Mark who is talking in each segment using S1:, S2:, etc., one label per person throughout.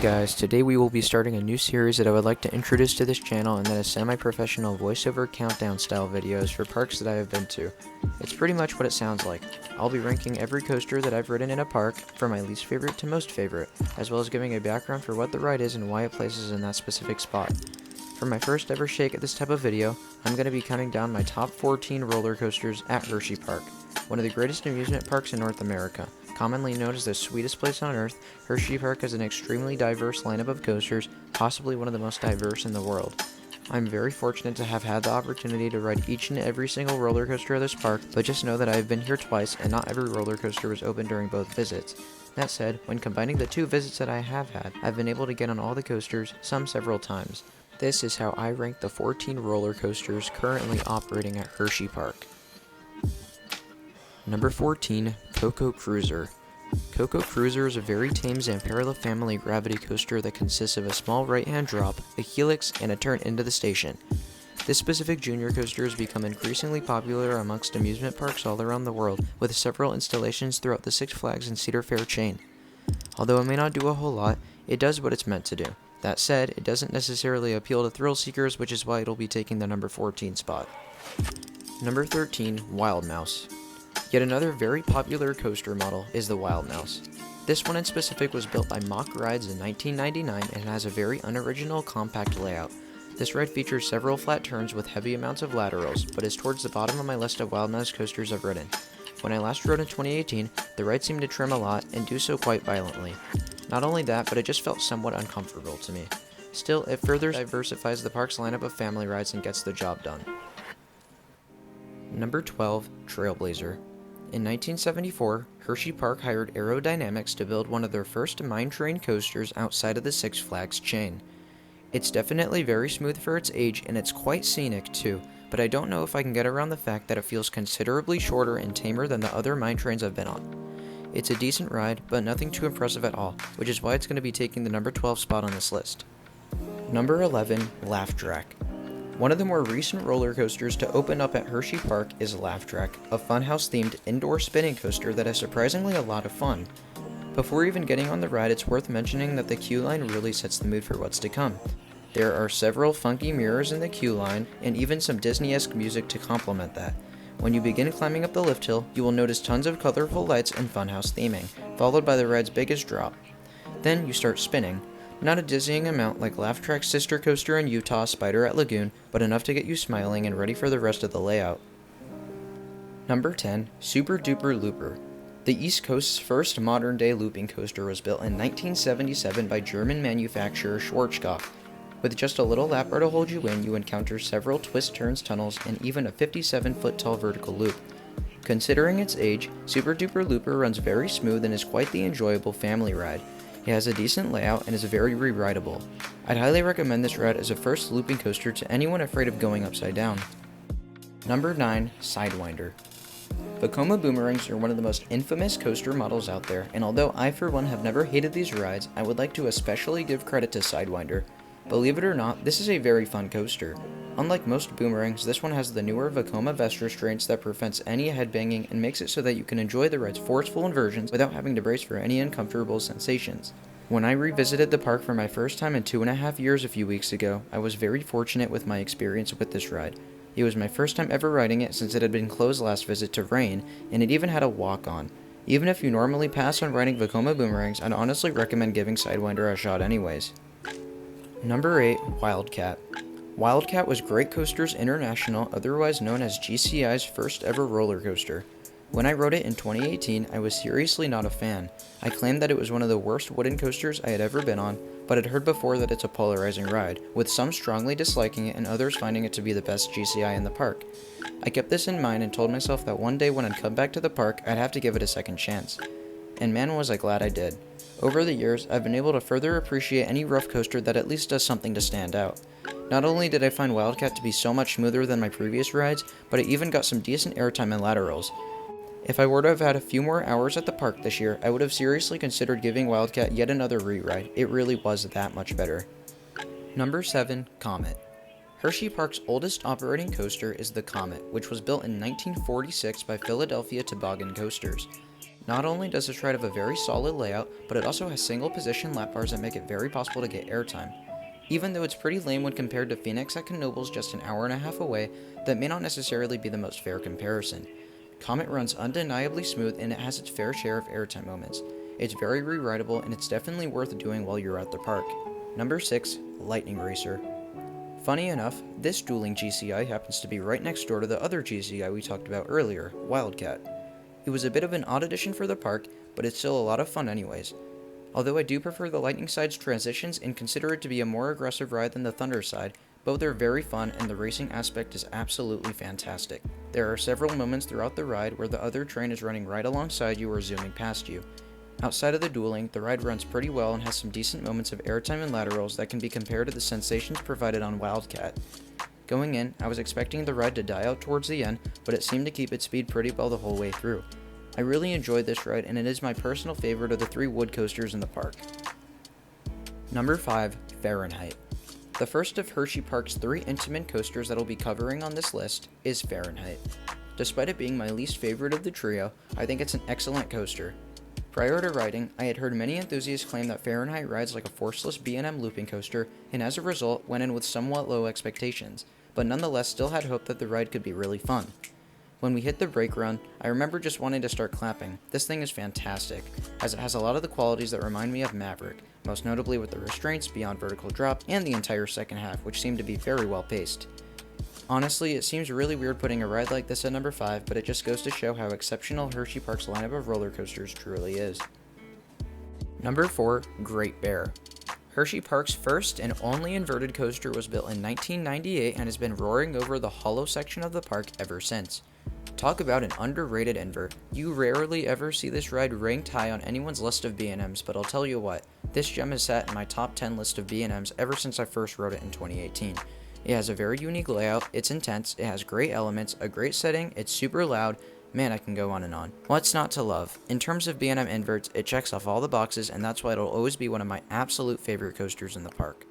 S1: guys, today we will be starting a new series that I would like to introduce to this channel, and that is semi-professional voiceover countdown style videos for parks that I have been to. It's pretty much what it sounds like. I'll be ranking every coaster that I've ridden in a park, from my least favorite to most favorite, as well as giving a background for what the ride is and why it places in that specific spot. For my first ever shake at this type of video, I'm going to be counting down my top 14 roller coasters at Hersheypark, one of the greatest amusement parks in North America. Commonly known as the sweetest place on earth, Hersheypark has an extremely diverse lineup of coasters, possibly one of the most diverse in the world. I'm very fortunate to have had the opportunity to ride each and every single roller coaster of this park, but just know that I have been here twice and not every roller coaster was open during both visits. That said, when combining the two visits that I have had, I've been able to get on all the coasters, some several times. This is how I rank the 14 roller coasters currently operating at Hersheypark. Number 14, Coco Cruiser. Coco Cruiser is a very tame Zamperla family gravity coaster that consists of a small right-hand drop, a helix, and a turn into the station. This specific junior coaster has become increasingly popular amongst amusement parks all around the world, with several installations throughout the Six Flags and Cedar Fair chain. Although it may not do a whole lot, it does what it's meant to do. That said, it doesn't necessarily appeal to thrill seekers, which is why it'll be taking the number 14 spot. Number 13, Wild Mouse. Yet another very popular coaster model is the Wild Mouse. This one in specific was built by Mock Rides in 1999 and has a very unoriginal compact layout. This ride features several flat turns with heavy amounts of laterals, but is towards the bottom of my list of Wild Mouse coasters I've ridden. When I last rode in 2018, the ride seemed to trim a lot and do so quite violently. Not only that, but it just felt somewhat uncomfortable to me. Still, it further diversifies the park's lineup of family rides and gets the job done. Number 12, Trailblazer. In 1974, Hersheypark hired Aerodynamics to build one of their first mine train coasters outside of the Six Flags chain. It's definitely very smooth for its age, and it's quite scenic too, but I don't know if I can get around the fact that it feels considerably shorter and tamer than the other mine trains I've been on. It's a decent ride, but nothing too impressive at all, which is why it's going to be taking the number 12 spot on this list. Number 11, Laff. One of the more recent roller coasters to open up at Hersheypark is Laff, a funhouse-themed indoor spinning coaster that is surprisingly a lot of fun. Before even getting on the ride, it's worth mentioning that the queue line really sets the mood for what's to come. There are several funky mirrors in the queue line, and even some Disney-esque music to complement that. When you begin climbing up the lift hill, you will notice tons of colorful lights and funhouse theming, followed by the ride's biggest drop. Then you start spinning. Not a dizzying amount like Laff's sister coaster in Utah, Spider at Lagoon, but enough to get you smiling and ready for the rest of the layout. Number 10, sooperdooperLooper. The East Coast's first modern-day looping coaster was built in 1977 by German manufacturer Schwarzkopf. With just a little lap bar to hold you in, you encounter several twists, turns, tunnels, and even a 57-foot-tall vertical loop. Considering its age, sooperdooperLooper runs very smooth and is quite the enjoyable family ride. It has a decent layout and is very re-rideable. I'd highly recommend this ride as a first looping coaster to anyone afraid of going upside down. Number 9, Sidewinder. Vekoma boomerangs are one of the most infamous coaster models out there, and although I for one have never hated these rides, I would like to especially give credit to Sidewinder. Believe it or not, this is a very fun coaster. Unlike most boomerangs, this one has the newer Vekoma vest restraints that prevents any headbanging and makes it so that you can enjoy the ride's forceful inversions without having to brace for any uncomfortable sensations. When I revisited the park for my first time in 2.5 years a few weeks ago, I was very fortunate with my experience with this ride. It was my first time ever riding it since it had been closed last visit to rain, and it even had a walk-on. Even if you normally pass on riding Vekoma boomerangs, I'd honestly recommend giving Sidewinder a shot anyways. Number 8, Wildcat. Wildcat was Great Coasters International, otherwise known as GCI's first ever roller coaster. When I rode it in 2018, I was seriously not a fan. I claimed that it was one of the worst wooden coasters I had ever been on, but had heard before that it's a polarizing ride, with some strongly disliking it and others finding it to be the best GCI in the park. I kept this in mind and told myself that one day when I'd come back to the park, I'd have to give it a second chance. And man was I glad I did. Over the years, I've been able to further appreciate any rough coaster that at least does something to stand out. Not only did I find Wildcat to be so much smoother than my previous rides, but it even got some decent airtime and laterals. If I were to have had a few more hours at the park this year, I would have seriously considered giving Wildcat yet another re-ride. It really was that much better. Number 7, Comet. Hersheypark's oldest operating coaster is the Comet, which was built in 1946 by Philadelphia Toboggan Coasters. Not only does this ride have a very solid layout, but it also has single position lap bars that make it very possible to get airtime. Even though it's pretty lame when compared to Phoenix at Knoebels just an hour and a half away, that may not necessarily be the most fair comparison. Comet runs undeniably smooth and it has its fair share of airtime moments. It's very re-rideable and it's definitely worth doing while you're at the park. Number 6, Lightning Racer. Funny enough, this dueling GCI happens to be right next door to the other GCI we talked about earlier, Wildcat. It was a bit of an odd addition for the park, but it's still a lot of fun anyways. Although I do prefer the Lightning side's transitions and consider it to be a more aggressive ride than the Thunder side, both are very fun and the racing aspect is absolutely fantastic. There are several moments throughout the ride where the other train is running right alongside you or zooming past you. Outside of the dueling, the ride runs pretty well and has some decent moments of airtime and laterals that can be compared to the sensations provided on Wildcat. Going in, I was expecting the ride to die out towards the end, but it seemed to keep its speed pretty well the whole way through. I really enjoyed this ride and it is my personal favorite of the 3 wood coasters in the park. Number 5, Fahrenheit. The first of Hersheypark's 3 Intamin coasters that I'll be covering on this list is Fahrenheit. Despite it being my least favorite of the trio, I think it's an excellent coaster. Prior to riding, I had heard many enthusiasts claim that Fahrenheit rides like a forceless B&M looping coaster, and as a result went in with somewhat low expectations, but nonetheless still had hope that the ride could be really fun. When we hit the brake run, I remember just wanting to start clapping. This thing is fantastic, as it has a lot of the qualities that remind me of Maverick, most notably with the restraints beyond vertical drop and the entire second half, which seemed to be very well paced. Honestly, it seems really weird putting a ride like this at number 5, but it just goes to show how exceptional Hersheypark's lineup of roller coasters truly is. Number 4, Great Bear. Hersheypark's first and only inverted coaster was built in 1998 and has been roaring over the hollow section of the park ever since. Talk about an underrated invert. You rarely ever see this ride ranked high on anyone's list of B&Ms, but I'll tell you what, this gem has sat in my top 10 list of B&Ms ever since I first rode it in 2018. It has a very unique layout, it's intense, it has great elements, a great setting, it's super loud, man I can go on and on. What's not to love? In terms of B&M inverts, it checks off all the boxes and that's why it'll always be one of my absolute favorite coasters in the park.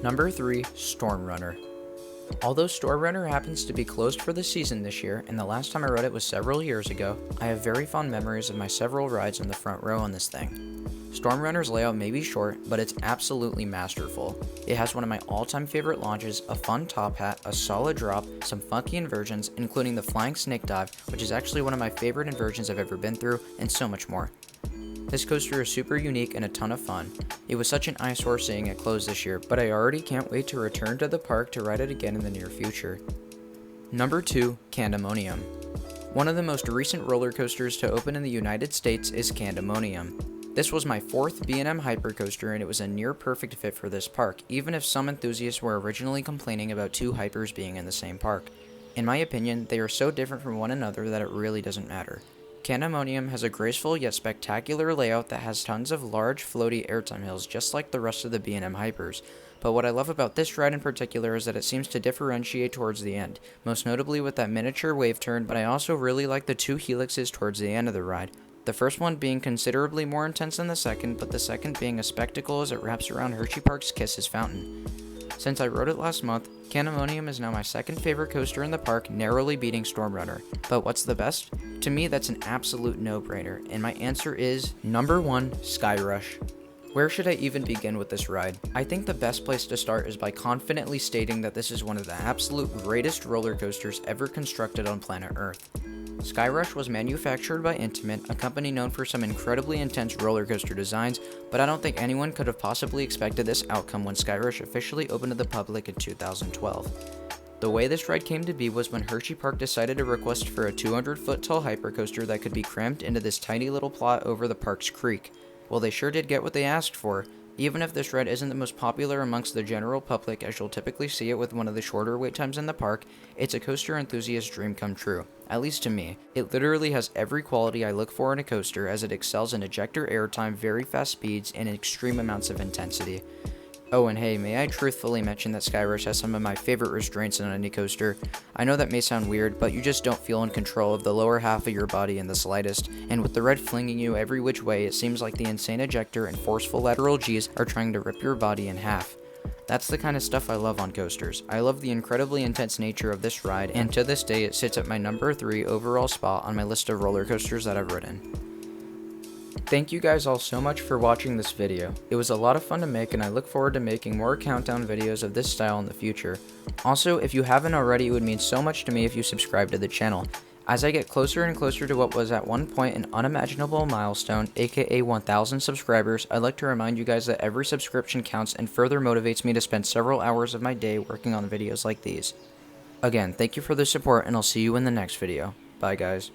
S1: Number 3, Storm Runner. Although Storm Runner happens to be closed for the season this year, and the last time I rode it was several years ago, I have very fond memories of my several rides in the front row on this thing. Storm Runner's layout may be short, but it's absolutely masterful. It has one of my all-time favorite launches, a fun top hat, a solid drop, some funky inversions, including the Flying Snake Dive, which is actually one of my favorite inversions I've ever been through, and so much more. This coaster is super unique and a ton of fun. It was such an eyesore seeing it close this year, but I already can't wait to return to the park to ride it again in the near future. Number 2, Candemonium. One of the most recent roller coasters to open in the United States is Candemonium. This was my 4th B&M hypercoaster and it was a near perfect fit for this park, even if some enthusiasts were originally complaining about 2 hypers being in the same park. In my opinion, they are so different from one another that it really doesn't matter. Candemonium has a graceful yet spectacular layout that has tons of large floaty airtime hills just like the rest of the B&M hypers, but what I love about this ride in particular is that it seems to differentiate towards the end, most notably with that miniature wave turn, but I also really like the 2 helixes towards the end of the ride. The first one being considerably more intense than the second, but the second being a spectacle as it wraps around Hersheypark's Kisses fountain. Since I rode it last month, Candemonium is now my 2nd favorite coaster in the park, narrowly beating Storm Runner. But what's the best? To me, that's an absolute no-brainer, and my answer is number 1, Skyrush. Where should I even begin with this ride? I think the best place to start is by confidently stating that this is one of the absolute greatest roller coasters ever constructed on planet Earth. Skyrush was manufactured by Intamin, a company known for some incredibly intense roller coaster designs, but I don't think anyone could have possibly expected this outcome when Skyrush officially opened to the public in 2012. The way this ride came to be was when Hersheypark decided to request for a 200-foot tall hypercoaster that could be crammed into this tiny little plot over the park's creek. Well, they sure did get what they asked for. Even if this ride isn't the most popular amongst the general public, as you'll typically see it with one of the shorter wait times in the park, it's a coaster enthusiast's dream come true. At least to me. It literally has every quality I look for in a coaster, as it excels in ejector airtime, very fast speeds, and extreme amounts of intensity. Oh, and hey, may I truthfully mention that Skyrush has some of my favorite restraints on any coaster. I know that may sound weird, but you just don't feel in control of the lower half of your body in the slightest, and with the ride flinging you every which way, it seems like the insane ejector and forceful lateral G's are trying to rip your body in half. That's the kind of stuff I love on coasters. I love the incredibly intense nature of this ride, and to this day it sits at my number 3 overall spot on my list of roller coasters that I've ridden. Thank you guys all so much for watching this video. It was a lot of fun to make, and I look forward to making more countdown videos of this style in the future. Also, if you haven't already, it would mean so much to me if you subscribe to the channel. As I get closer and closer to what was at one point an unimaginable milestone, aka 1000 subscribers, I'd like to remind you guys that every subscription counts and further motivates me to spend several hours of my day working on videos like these. Again, thank you for the support, and I'll see you in the next video. Bye guys.